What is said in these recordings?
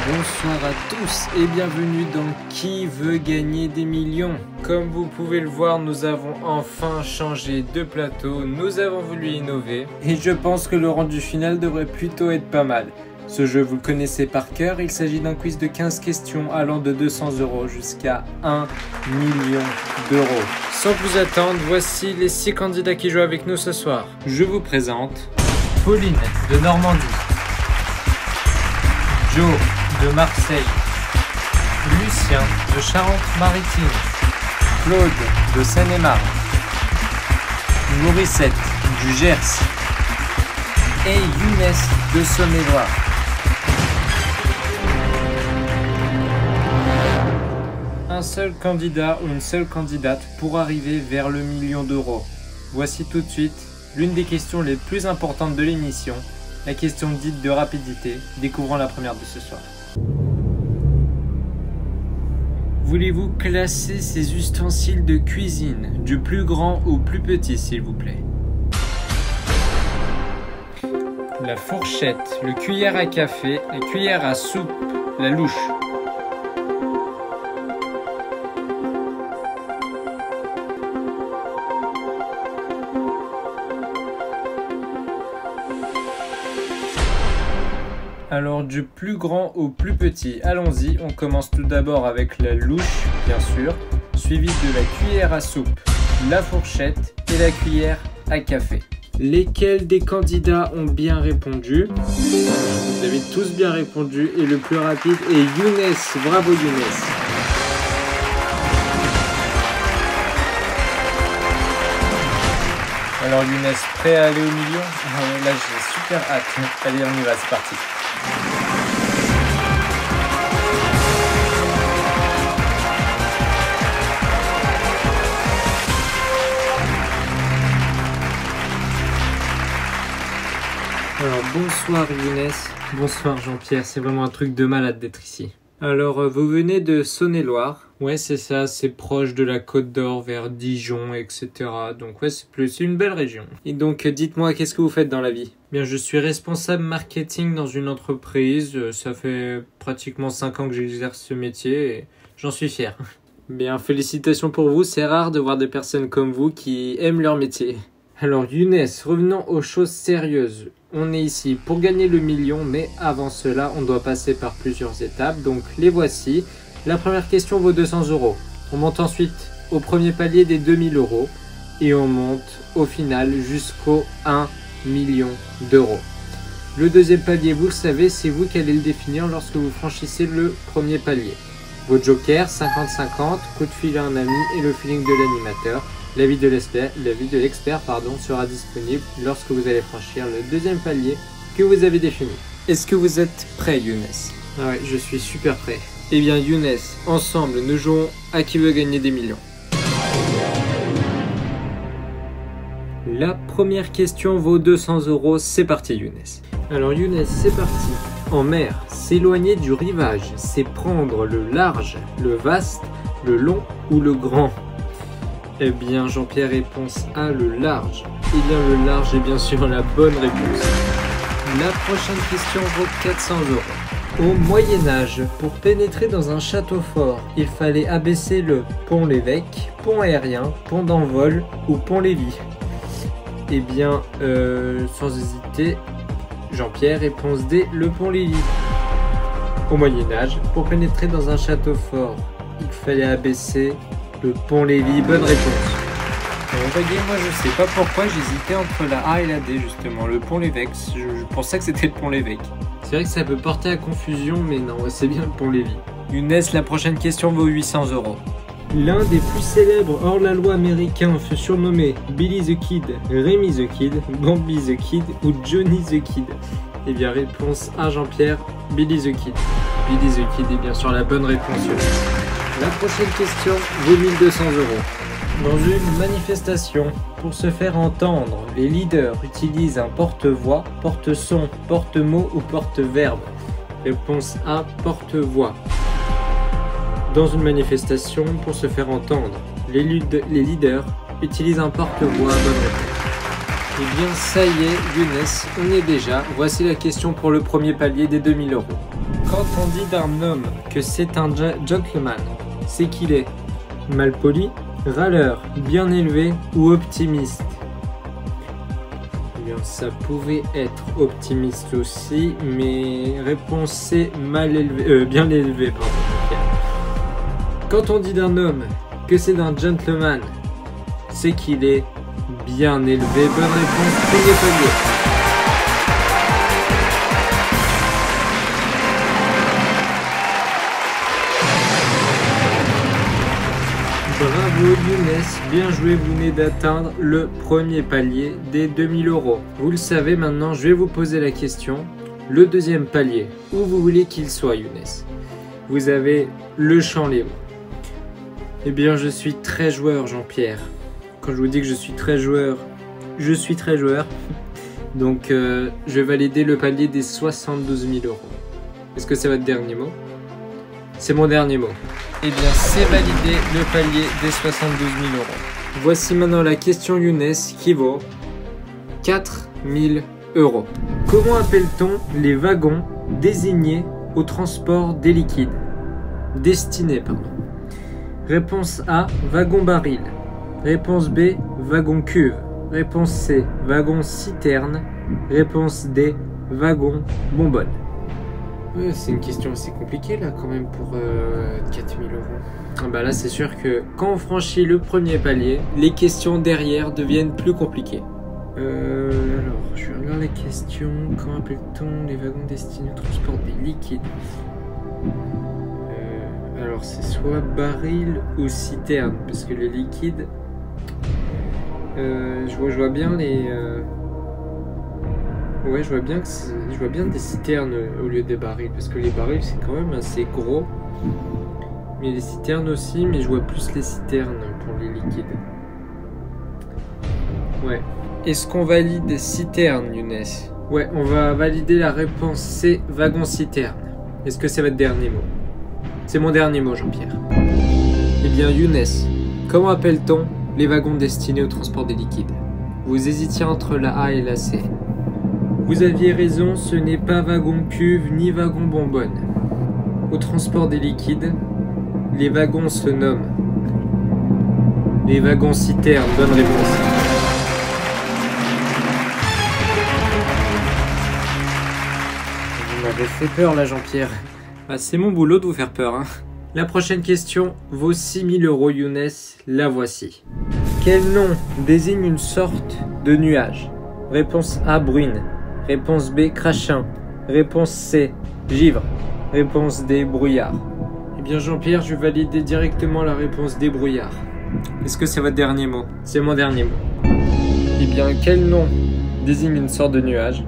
Bonsoir à tous et bienvenue dans Qui veut gagner des millions. Comme vous pouvez le voir, nous avons enfin changé de plateau, nous avons voulu innover et je pense que le rendu final devrait plutôt être pas mal. Ce jeu, vous le connaissez par cœur, il s'agit d'un quiz de 15 questions allant de 200 € jusqu'à 1 million d'euros. Sans plus attendre, voici les 6 candidats qui jouent avec nous ce soir. Je vous présente Pauline de Normandie, Joe de Marseille, Lucien de Charente-Maritime, Claude de Seine-et-Marne, Morissette du Gers et Younes de Saône-et-Loire. Un seul candidat ou une seule candidate pour arriver vers le million d'euros. Voici tout de suite l'une des questions les plus importantes de l'émission, la question dite de rapidité, découvrons la première de ce soir. Voulez-vous classer ces ustensiles de cuisine, du plus grand au plus petit s'il vous plaît? La fourchette, le cuillère à café, la cuillère à soupe, la louche. Alors du plus grand au plus petit, allons-y, on commence tout d'abord avec la louche, bien sûr, suivie de la cuillère à soupe, la fourchette et la cuillère à café. Lesquels des candidats ont bien répondu? Vous avez tous bien répondu et le plus rapide est Younes, bravo Younes. Alors Younes, prêt à aller au million? Là j'ai super hâte, allez on y va, c'est parti. Alors bonsoir Younes, bonsoir Jean-Pierre, c'est vraiment un truc de malade d'être ici. Alors vous venez de Saône-et-Loire, ouais c'est ça, c'est proche de la Côte d'Or vers Dijon, etc. Donc ouais c'est une belle région. Et donc dites-moi qu'est-ce que vous faites dans la vie? Bien je suis responsable marketing dans une entreprise, ça fait pratiquement 5 ans que j'exerce ce métier et j'en suis fier. Bien félicitations pour vous, c'est rare de voir des personnes comme vous qui aiment leur métier. Alors Younes, revenons aux choses sérieuses. On est ici pour gagner le million, mais avant cela, on doit passer par plusieurs étapes. Donc les voici. La première question vaut 200 €. On monte ensuite au premier palier des 2000 € et on monte au final jusqu'au 1 million d'euros. Le deuxième palier, vous le savez, c'est vous qui allez le définir lorsque vous franchissez le premier palier. Vos jokers, 50-50, coup de fil à un ami et le feeling de l'animateur. L'avis de l'expert sera disponible lorsque vous allez franchir le deuxième palier que vous avez défini. Est-ce que vous êtes prêt Younes? Ah ouais, je suis super prêt. Eh bien Younes, ensemble nous jouons à qui veut gagner des millions. La première question vaut 200 €, c'est parti Younes. Alors Younes, c'est parti. En mer, s'éloigner du rivage, c'est prendre le large, le vaste, le long ou le grand? Eh bien, Jean-Pierre, réponse A, le large. Eh bien, le large est bien sûr la bonne réponse. La prochaine question vaut 400 €. Au Moyen-Âge, pour pénétrer dans un château fort, il fallait abaisser le pont Lévesque, pont aérien, pont d'envol ou pont Lévis. Eh bien, sans hésiter, Jean-Pierre, réponse D, le pont Lévis. Au Moyen-Âge, pour pénétrer dans un château fort, il fallait abaisser le pont Lévis, bonne réponse. Voyez, moi je sais pas pourquoi j'hésitais entre la A et la D justement, le pont Lévesque, je pensais que c'était le pont Lévesque. C'est vrai que ça peut porter à confusion, mais non, c'est bien le pont Lévis. Younes, la prochaine question vaut 800 €. L'un des plus célèbres hors-la-loi américains fut surnommé Billy the Kid, Remy the Kid, Bambi the Kid ou Johnny the Kid. Eh bien, réponse A, Jean-Pierre, Billy the Kid. Billy the Kid est bien sûr la bonne réponse. La prochaine question vaut 1200 €. Dans une manifestation, pour se faire entendre, les leaders utilisent un porte-voix, porte-son, porte-mot ou porte-verbe. Réponse A, porte-voix. Dans une manifestation, pour se faire entendre, les leaders utilisent un porte-voix. Bonne réponse. Eh bien, ça y est, Younes, on y est déjà. Voici la question pour le premier palier des 2000 €. Quand on dit d'un homme que c'est un gentleman, c'est qu'il est malpoli, râleur, bien élevé ou optimiste. Eh bien, ça pouvait être optimiste aussi, mais réponse C, bien élevé, pardon. Quand on dit d'un homme que c'est un gentleman, c'est qu'il est bien élevé. Bonne réponse, premier palier. Bravo Younes, bien joué, vous venez d'atteindre le premier palier des 2000 €. Vous le savez maintenant, je vais vous poser la question. Le deuxième palier, où vous voulez qu'il soit Younes? Vous avez le champ libre. Eh bien, je suis très joueur, Jean-Pierre. Quand je vous dis que je suis très joueur, je suis très joueur. Donc, je vais valider le palier des 72 000 €. Est-ce que c'est votre dernier mot? C'est mon dernier mot. Eh bien, c'est validé, le palier des 72 000 €. Voici maintenant la question Younes qui vaut 4 000 €. Comment appelle-t-on les wagons désignés au transport des liquides? Destinés, pardon. Réponse A, wagon baril. Réponse B, wagon cuve. Réponse C, wagon citerne. Réponse D, wagon bonbonne. C'est une question assez compliquée là quand même pour 4000 €. Ah bah là c'est sûr que quand on franchit le premier palier, les questions derrière deviennent plus compliquées. Alors je vais regarder les questions. Comment appelle-t-on les wagons destinés au transport des liquides? Alors c'est soit baril ou citerne, parce que les liquides, je vois bien les... Ouais, je vois bien des citernes au lieu des barils, parce que les barils c'est quand même assez gros. Mais les citernes aussi, mais je vois plus les citernes pour les liquides. Ouais. Est-ce qu'on valide des citernes, Younes? Ouais, on va valider la réponse C, wagon citerne. Est-ce que c'est votre dernier mot? C'est mon dernier mot, Jean-Pierre. Eh bien, Younes, comment appelle-t-on les wagons destinés au transport des liquides? Vous hésitiez entre la A et la C. Vous aviez raison, ce n'est pas wagon cuve ni wagon bonbonne. Au transport des liquides, les wagons se nomment les wagons citernes. Bonne réponse. Vous m'avez fait peur là, Jean-Pierre. Ah, c'est mon boulot de vous faire peur, hein. La prochaine question vaut 6000 €, Younes. La voici. Quel nom désigne une sorte de nuage? Réponse A, bruine. Réponse B, crachin. Réponse C, givre. Réponse D, brouillard. Eh bien Jean-Pierre, je vais valider directement la réponse D, brouillard. Est-ce que c'est votre dernier mot? C'est mon dernier mot. Eh bien, quel nom désigne une sorte de nuage?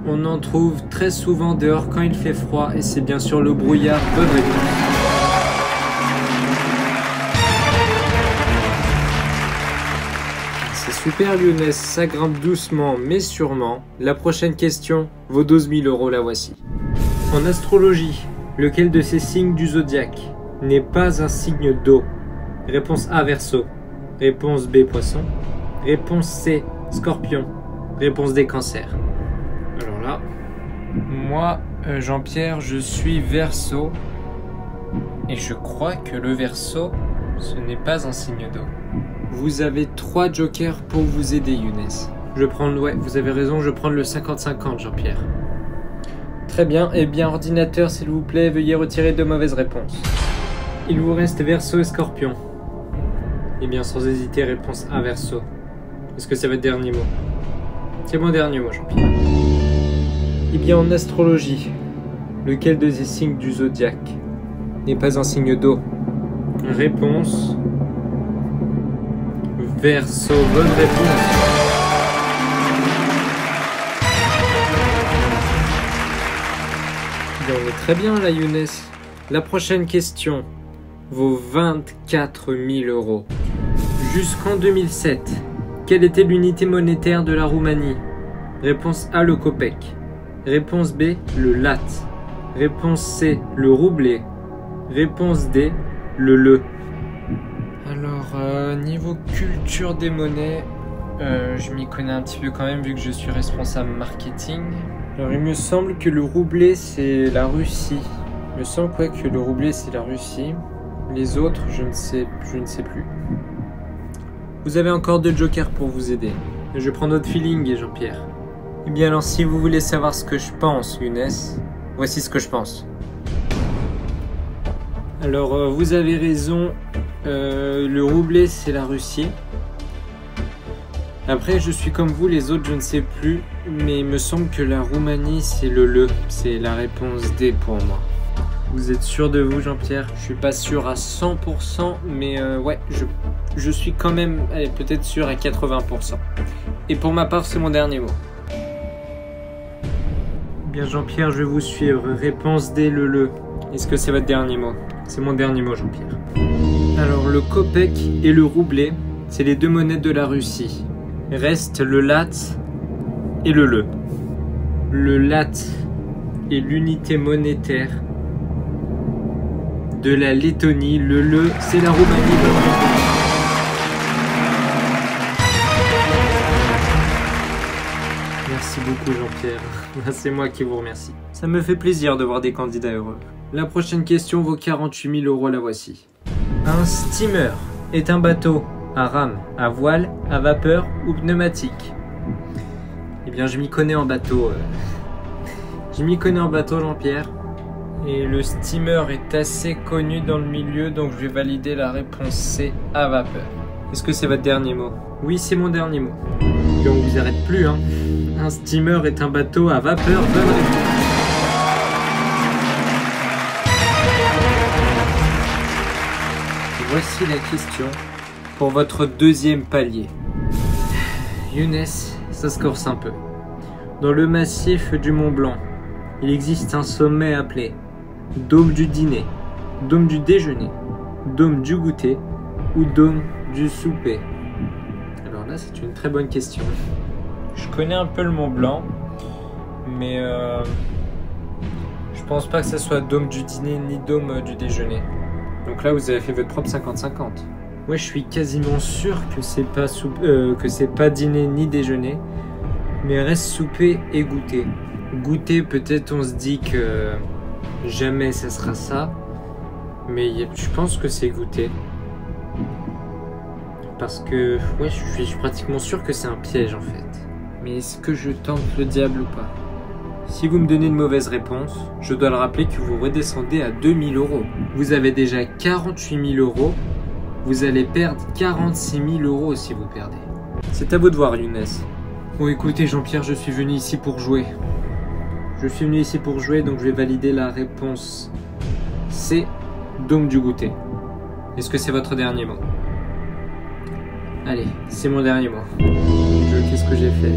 On en trouve très souvent dehors quand il fait froid et c'est bien sûr le brouillard. Bonne réponse. C'est super Younes, ça grimpe doucement mais sûrement. La prochaine question vaut 12 000 €, la voici. En astrologie, lequel de ces signes du zodiaque n'est pas un signe d'eau? Réponse A, Verseau. Réponse B, Poisson. Réponse C, Scorpion. Réponse D, Cancer. Alors là, moi, Jean-Pierre, je suis Verseau. Et je crois que le Verseau, ce n'est pas un signe d'eau. Vous avez 3 jokers pour vous aider, Younes. Ouais, vous avez raison, je prends le 50-50, Jean-Pierre. Très bien, eh bien, ordinateur, s'il vous plaît, veuillez retirer 2 mauvaises réponses. Il vous reste Verseau et Scorpion. Eh bien, sans hésiter, réponse A, Verseau. Est-ce que c'est votre dernier mot? C'est mon dernier mot, Jean-Pierre. Eh bien, en astrologie, lequel de ces signes du zodiaque n'est pas un signe d'eau? Réponse Verseau. Bonne réponse. On est très bien là, Younes. La prochaine question vaut 24 000 euros. Jusqu'en 2007, quelle était l'unité monétaire de la Roumanie? Réponse A, le kopek. Réponse B, le lat. Réponse C, le roublé. Réponse D, le leu. Alors, niveau culture des monnaies, je m'y connais un petit peu quand même vu que je suis responsable marketing. Alors, il me semble que le roublé, c'est la Russie. Il me semble que le roublé, c'est la Russie. Les autres, je ne sais plus. Vous avez encore 2 jokers pour vous aider. Je prends notre feeling, Jean-Pierre. Eh bien alors, si vous voulez savoir ce que je pense, Younes, voici ce que je pense. Alors, vous avez raison, le roublé, c'est la Russie. Après, je suis comme vous, les autres, je ne sais plus, mais il me semble que la Roumanie, c'est le leu. C'est la réponse D pour moi. Vous êtes sûr de vous, Jean-Pierre? Je suis pas sûr à 100%, mais ouais, je suis quand même, allez, peut-être sûr à 80%. Et pour ma part, c'est mon dernier mot. Bien, Jean-Pierre, je vais vous suivre. Réponse D, le leu. Est-ce que c'est votre dernier mot? C'est mon dernier mot, Jean-Pierre. Alors, le kopek et le roublé, c'est les 2 monnaies de la Russie. Reste le lat et le leu. Le lat est l'unité monétaire de la Lettonie. Le leu, c'est la Roumanie. Merci beaucoup, Jean-Pierre. C'est moi qui vous remercie. Ça me fait plaisir de voir des candidats heureux. La prochaine question vaut 48 000 euros, la voici. Un steamer est un bateau à rame, à voile, à vapeur ou pneumatique? Eh bien, je m'y connais en bateau. Jean-Pierre. Et le steamer est assez connu dans le milieu, donc je vais valider la réponse C, à vapeur. Est-ce que c'est votre dernier mot? Oui, c'est mon dernier mot. Et on vous arrête plus, hein. Un steamer est un bateau à vapeur. Bonne réponse. Voici la question pour votre 2e palier. Younes, ça se corse un peu. Dans le massif du Mont Blanc, il existe un sommet appelé Dôme du dîner, Dôme du déjeuner, Dôme du goûter ou Dôme du souper. Alors là, c'est une très bonne question. Je connais un peu le Mont Blanc, mais je pense pas que ça soit Dôme du dîner ni Dôme du déjeuner. Donc là, vous avez fait votre propre 50-50. Ouais, je suis quasiment sûr que c'est pas dîner ni déjeuner, mais reste souper et goûter. Goûter, peut-être on se dit que jamais ça sera ça, mais je pense que c'est goûter. Parce que, ouais, je suis pratiquement sûr que c'est un piège en fait. Mais est-ce que je tente le diable ou pas? Si vous me donnez une mauvaise réponse, je dois le rappeler que vous redescendez à 2 000 euros. Vous avez déjà 48 000 euros. Vous allez perdre 46 000 euros si vous perdez. C'est à vous de voir, Younes. Bon, écoutez, Jean-Pierre, je suis venu ici pour jouer. Donc je vais valider la réponse C, Dôme du goûter. Est-ce que c'est votre dernier mot? Allez, c'est mon dernier mot. Qu'est-ce que j'ai fait?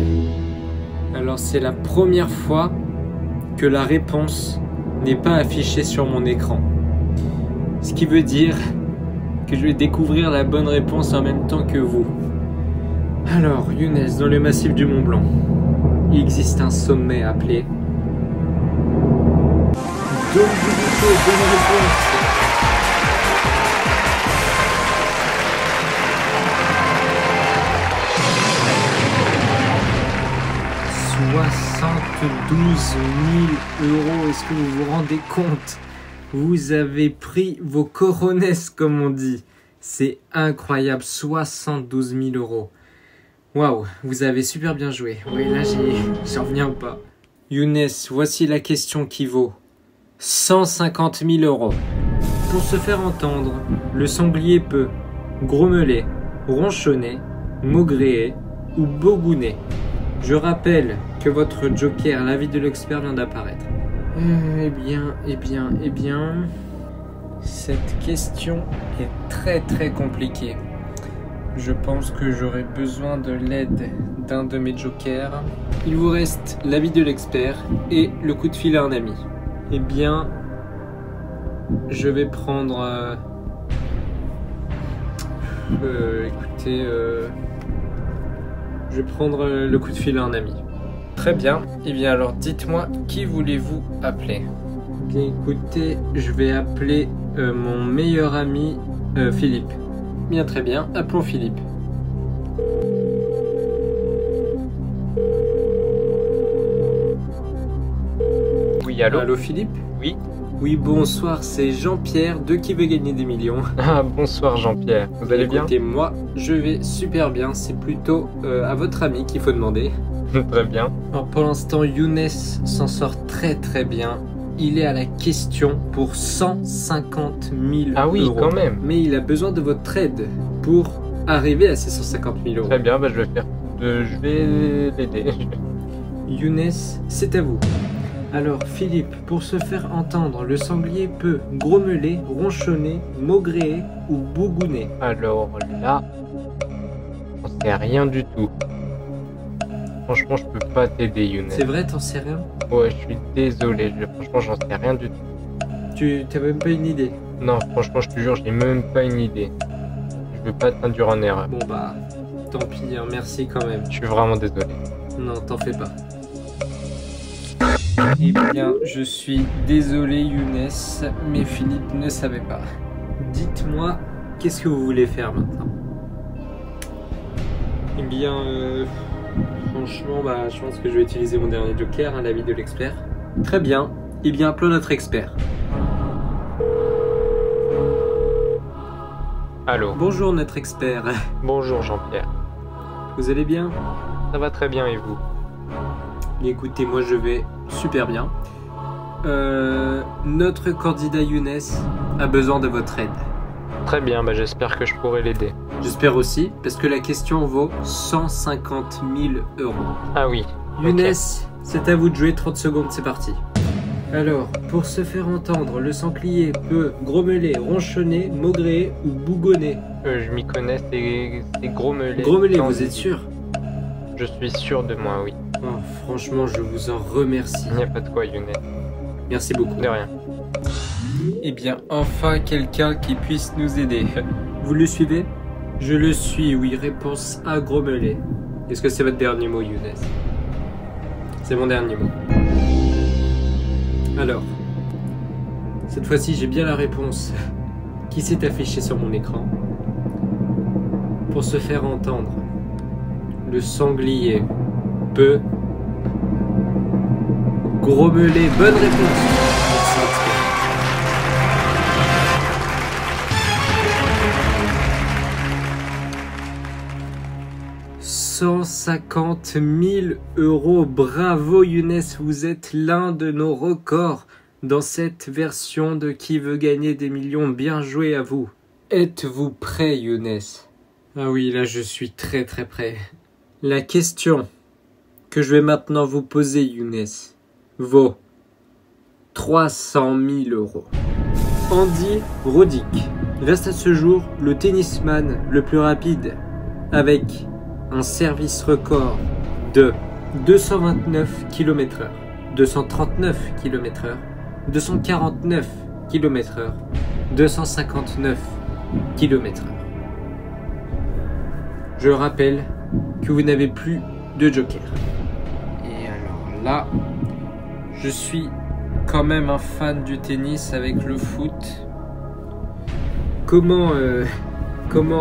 Alors, c'est la première fois que la réponse n'est pas affichée sur mon écran. Ce qui veut dire que je vais découvrir la bonne réponse en même temps que vous. Alors, Younes, dans le massif du Mont Blanc, il existe un sommet appelé Dôme du goûter. Bonne réponse. €72 000. Est-ce que vous vous rendez compte? Vous avez pris vos corones, comme on dit. C'est incroyable, 72 000 euros. Waouh, vous avez super bien joué. Oui, là, j'en reviens pas. Younes, voici la question qui vaut 150 000 euros. Pour se faire entendre, le sanglier peut grommeler, ronchonner, maugréer ou bogouner. Je rappelle que votre joker, l'avis de l'expert, vient d'apparaître. Eh bien, cette question est très compliquée. Je pense que j'aurai besoin de l'aide d'un de mes jokers. Il vous reste l'avis de l'expert et le coup de fil à un ami. Eh bien, je vais prendre... écoutez, je vais prendre le coup de fil à un ami. Très bien. Eh bien alors, dites-moi, qui voulez-vous appeler? Bien écoutez, je vais appeler mon meilleur ami Philippe. Bien très bien, appelons Philippe. Oui, allô? Allô Philippe? Oui. Oui, bonsoir, c'est Jean-Pierre de Qui veut gagner des millions. Ah, bonsoir Jean-Pierre, vous allez bien? Écoutez, moi, je vais super bien, c'est plutôt à votre ami qu'il faut demander. Très bien. Alors pour l'instant, Younes s'en sort très très bien. Il est à la question pour 150 000 Ah oui, euros. quand même. Mais il a besoin de votre aide pour arriver à ces 150 000 euros. Très bien, bah, je vais l'aider. Younes, c'est à vous. Alors Philippe, pour se faire entendre, le sanglier peut grommeler, ronchonner, maugréer ou bougouner. Alors là, on sait rien du tout. Franchement, je peux pas t'aider, Younes. C'est vrai, t'en sais rien? Ouais, je suis désolé. Franchement, j'en sais rien du tout. Tu t'as même pas une idée? Non, franchement, je te jure, j'ai même pas une idée. Je veux pas t'induire en erreur. Bon bah, tant pis, hein, merci quand même. Je suis vraiment désolé. Non, t'en fais pas. Eh bien, je suis désolé Younes, mais Philippe ne savait pas. Dites-moi, qu'est-ce que vous voulez faire maintenant? Eh bien, franchement, bah, je pense que je vais utiliser mon dernier joker, hein, l'avis de l'expert. Très bien, eh bien, appelons notre expert. Allô? Bonjour notre expert, Bonjour Jean-Pierre. vous allez bien? Ça va très bien et vous? Écoutez, moi je vais super bien. Notre candidat Younes a besoin de votre aide. Très bien, bah, j'espère que je pourrai l'aider. J'espère aussi, parce que la question vaut 150 000 euros. Ah oui. Younes, Ok. c'est à vous de jouer, 30 secondes, c'est parti. Alors, pour se faire entendre, le sanglier peut grommeler, ronchonner, maugréer ou bougonner. Je m'y connais, c'est grommeler. Grommeler, vous êtes sûr? Je suis sûr de moi, oui. Oh, franchement, je vous en remercie. Il n'y a pas de quoi, Younes. Merci beaucoup. De rien. Eh bien, enfin quelqu'un qui puisse nous aider. Vous le suivez? Je le suis, oui. Réponse A, grommeler. Est-ce que c'est votre dernier mot, Younes? C'est mon dernier mot. Alors, cette fois-ci, j'ai bien la réponse qui s'est affichée sur mon écran. Pour se faire entendre, le sanglier peut grommeler. Bonne réponse. Merci, expert. 150 000 euros. Bravo Younes, vous êtes l'un de nos records dans cette version de Qui veut gagner des millions. Bien joué à vous. Êtes-vous prêt Younes? Ah oui, là je suis très très prêt. La question que je vais maintenant vous poser Younes vaut 300 000 euros. Andy Roddick reste à ce jour le tennisman le plus rapide avec un service record de 229 km/h, 239 km/h, 249 km/h, 259 km/h. Je rappelle que vous n'avez plus de joker. Et alors là, je suis quand même un fan du tennis avec le foot. Comment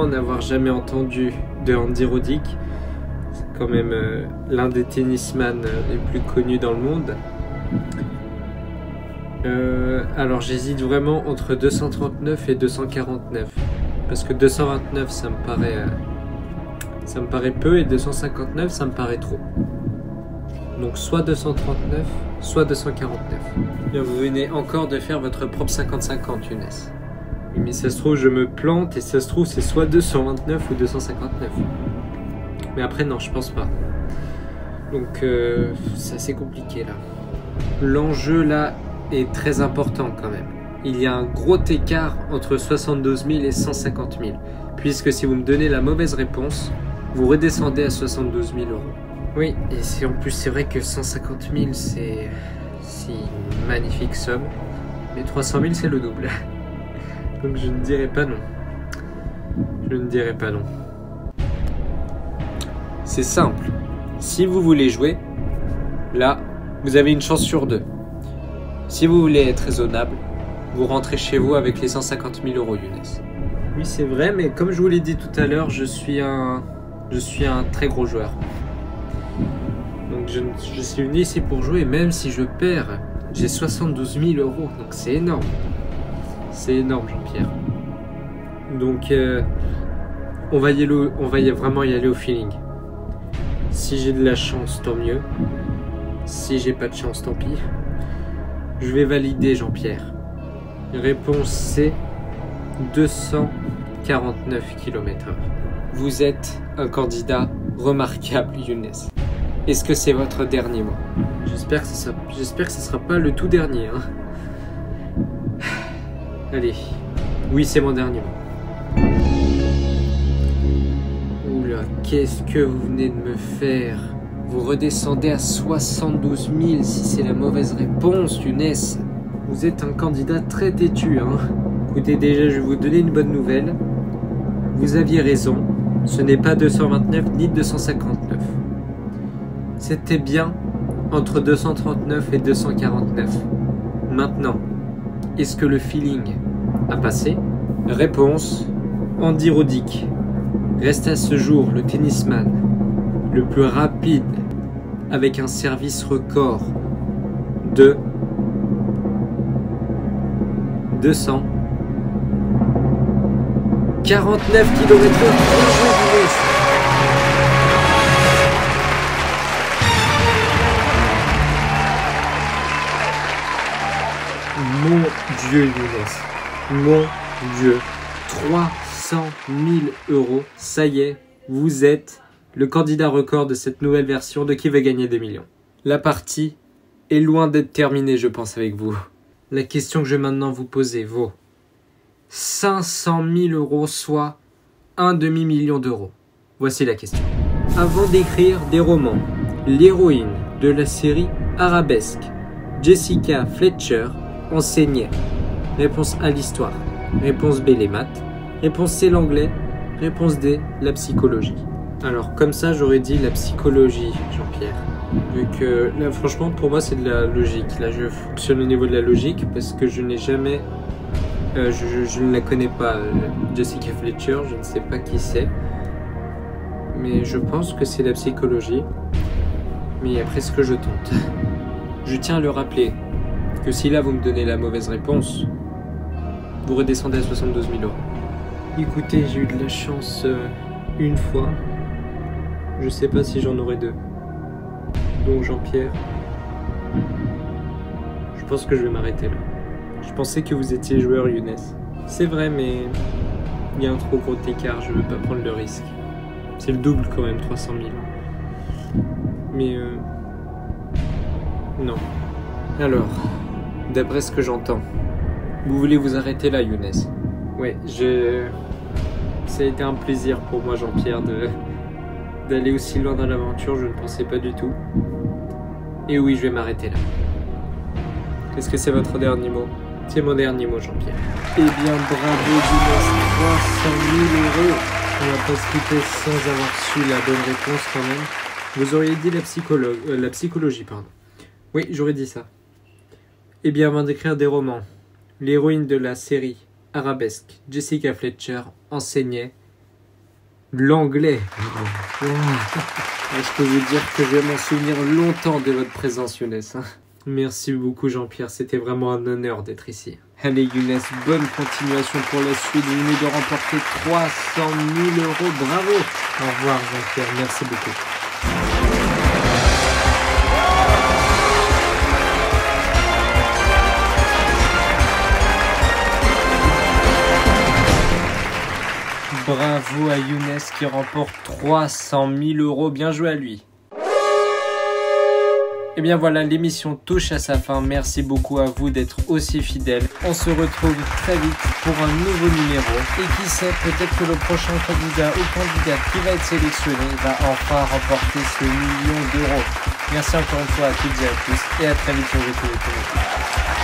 n'avoir jamais entendu de Andy Roddick? C'est quand même l'un des tennisman les plus connus dans le monde. Alors j'hésite vraiment entre 239 et 249. Parce que 229 ça me paraît peu et 259 ça me paraît trop. Donc soit 239, soit 249. Bien, vous venez encore de faire votre propre 50-50 Younes. Oui, mais ça se trouve je me plante et ça se trouve c'est soit 229 ou 259. Mais après non, je pense pas. Donc c'est assez compliqué là. L'enjeu là est très important quand même. Il y a un gros écart entre 72 000 et 150 000. Puisque si vous me donnez la mauvaise réponse, vous redescendez à 72 000 euros. Oui, et en plus c'est vrai que 150 000 c'est magnifique somme. Mais 300 000, c'est le double. Donc je ne dirai pas non. Je ne dirai pas non. C'est simple. Si vous voulez jouer, là, vous avez une chance sur 2. Si vous voulez être raisonnable, vous rentrez chez vous avec les 150 000 euros, Younes. Oui, c'est vrai, mais comme je vous l'ai dit tout à l'heure, je suis un très gros joueur. Donc je suis venu ici pour jouer, même si je perds, j'ai 72 000 euros, donc c'est énorme. C'est énorme, Jean-Pierre. Donc on va vraiment y aller au feeling. Si j'ai de la chance, tant mieux. Si j'ai pas de chance, tant pis. Je vais valider, Jean-Pierre. Réponse C, 249 km/h. Vous êtes un candidat remarquable, Younes. Est-ce que c'est votre dernier mot? J'espère que ce sera pas le tout dernier. Hein. Allez. Oui, c'est mon dernier mot. Oula, qu'est-ce que vous venez de me faire? Vous redescendez à 72 000 si c'est la mauvaise réponse, Younes. Vous êtes un candidat très têtu, hein. Écoutez, déjà, je vais vous donner une bonne nouvelle. Vous aviez raison. Ce n'est pas 229 ni 259. C'était bien entre 239 et 249. Maintenant, est-ce que le feeling a passé? Réponse, Andy Roddick reste à ce jour le tennisman le plus rapide avec un service record de 249 km/h. Mon Dieu, Younes. Mon Dieu. 300 000 euros. Ça y est, vous êtes le candidat record de cette nouvelle version de Qui veut gagner des millions. La partie est loin d'être terminée, je pense, avec vous. La question que je vais maintenant vous poser vaut 500 000 euros, soit un demi-million d'euros. Voici la question. Avant d'écrire des romans, l'héroïne de la série Arabesque, Jessica Fletcher, enseignait. Réponse A, l'histoire. Réponse B, les maths. Réponse C, l'anglais. Réponse D, la psychologie. Alors comme ça, j'aurais dit la psychologie, Jean-Pierre. Vu que là, franchement, pour moi, c'est de la logique. Là, je fonctionne au niveau de la logique parce que je n'ai jamais... je ne la connais pas, Jessica Fletcher, je ne sais pas qui c'est. Mais je pense que c'est la psychologie. Mais après ce que je tente. Je tiens à le rappeler que si là vous me donnez la mauvaise réponse, vous redescendez à 72 000 euros. Écoutez, j'ai eu de la chance une fois. Je sais pas si j'en aurai deux. Donc Jean-Pierre, je pense que je vais m'arrêter là. Je pensais que vous étiez joueur, Younes. C'est vrai, mais il y a un trop gros écart, je veux pas prendre le risque. C'est le double quand même, 300 000. Mais non. Alors, d'après ce que j'entends, vous voulez vous arrêter là, Younes? Ouais, ça a été un plaisir pour moi, Jean-Pierre, d'aller aussi loin dans l'aventure, je ne pensais pas du tout. Et oui, je vais m'arrêter là. Est-ce que c'est votre dernier mot? C'est mon dernier mot, Jean-Pierre. Eh bien, bravo, Younes, 300 000 euros. On va pas se quitter sans avoir su la bonne réponse quand même. Vous auriez dit la psychologie, pardon. Oui, j'aurais dit ça. Eh bien, avant d'écrire des romans, l'héroïne de la série Arabesque, Jessica Fletcher, enseignait l'anglais. Oh. Je peux vous dire que je vais m'en souvenir longtemps de votre présence, Younes. Merci beaucoup, Jean-Pierre. C'était vraiment un honneur d'être ici. Allez, Younes, bonne continuation pour la suite. Vous venez de remporter 300 000 euros. Bravo. Au revoir, Jean-Pierre. Merci beaucoup. Bravo à Younes qui remporte 300 000 euros. Bien joué à lui. Et bien voilà, l'émission touche à sa fin. Merci beaucoup à vous d'être aussi fidèles. On se retrouve très vite pour un nouveau numéro. Et qui sait, peut-être que le prochain candidat ou candidate qui va être sélectionné va enfin remporter ce million d'euros. Merci encore une fois à toutes et à tous et à très vite sur YouTube.